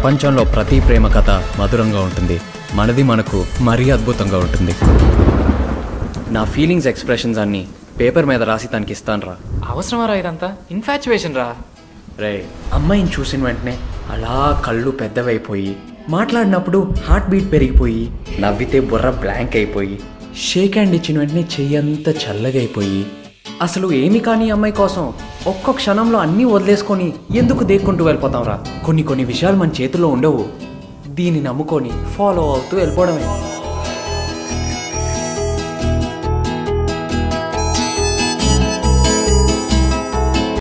ప్రపంచంలో ప్రతి ప్రేమ కథ మధురంగా ఉంటుంది, మనది మనకు మరీ అద్భుతంగా ఉంటుంది. నా ఫీలింగ్స్ ఎక్స్ప్రెషన్స్ అన్నీ పేపర్ మీద రాసి తనకి ఇస్తాను రా. అవసరమా రా ఇదంతా? ఇన్ఫాచ్యుయేషన్ రా. రే, అమ్మాయిని చూసిన వెంటనే అలా కళ్ళు పెద్దవైపోయి, మాట్లాడినప్పుడు హార్ట్ బీట్ పెరిగిపోయి, నవ్వితే బుర్ర బ్లాంక్ అయిపోయి, షేక్ హ్యాండ్ ఇచ్చిన వెంటనే చెయ్యంతా చల్లగైపోయి, అసలు ఏమి కానీ అమ్మాయి కోసం ఒక్క క్షణంలో అన్నీ వదిలేసుకొని ఎందుకు దేక్కుంటూ వెళ్ళిపోతాం రా. కొన్ని విషయాలు మన చేతుల్లో ఉండవు, దీన్ని నమ్ముకొని ఫాలో అవుతూ వెళ్ళిపోవడమే.